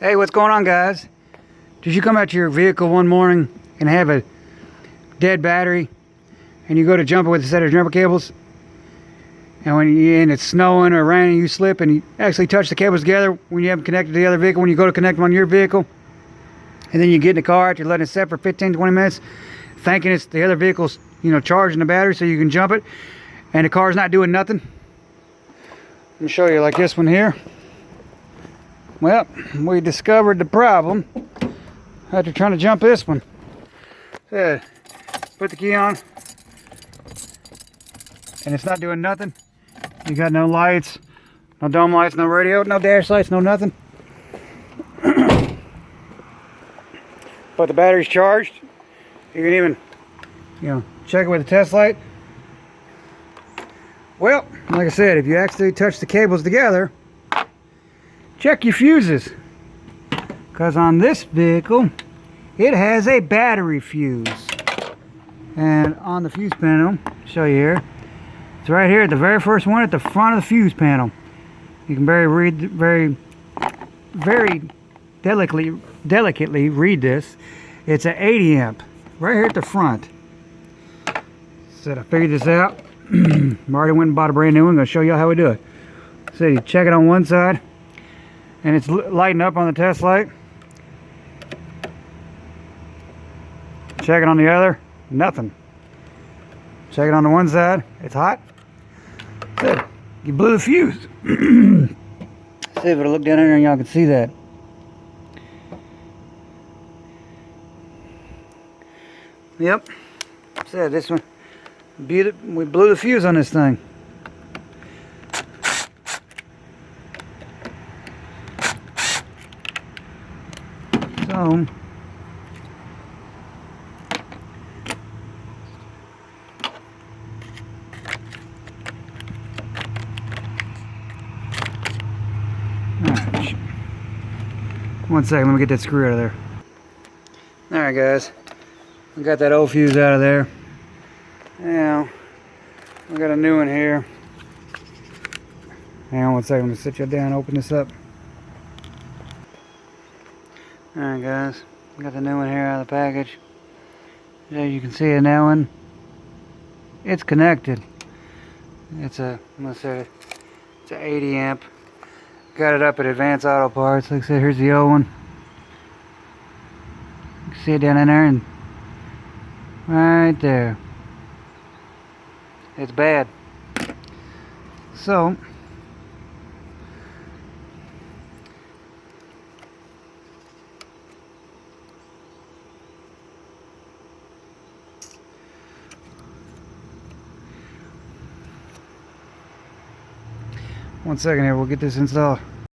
Hey, what's going on, guys? Did you come out to your vehicle one morning and have a dead battery and you go to jump it with a set of jumper cables, and it's snowing or raining, you slip and you actually touch the cables together when you have them connected to the other vehicle, when you go to connect them on your vehicle, and then you get in the car after letting it set for 15-20 minutes thinking it's the other vehicle's charging the battery so you can jump it, and the car's not doing nothing? Let me show you, like this one here. Well, we discovered the problem after trying to jump this one. Put the key on, and it's not doing nothing. You got no lights, no dome lights, no radio, no dash lights, no nothing. But the battery's charged. You can even, check it with a test light. Well, like I said, if you actually touch the cables together, check your fuses, because on this vehicle it has a battery fuse, and on the fuse panel, I'll show you here, it's right here at the very first one at the front of the fuse panel. You can very delicately read this. It's an 80 amp right here at the front. So I figured this out. I already went and bought a brand new one. I'm going to show you how we do it. So you check it on one side, and it's lighting up on the test light. Check it on the other, nothing. Check it on the one side, it's hot. Good. You blew the fuse. See if it'll look down in there and y'all can see that. Yep. So this one, we blew the fuse on this thing. So one second, let me get that screw out of there. Alright guys, we got that old fuse out of there. Now, we got a new one here. Hang on one second, I'm going to sit you down and open this up. Alright guys, we got the new one here out of the package. As you can see in that one, it's connected. It's a, it's an 80 amp. Got it up at Advanced Auto Parts. Like I said, here's the old one. You can see it down in there, and right there. It's bad. So one second here, we'll get this installed.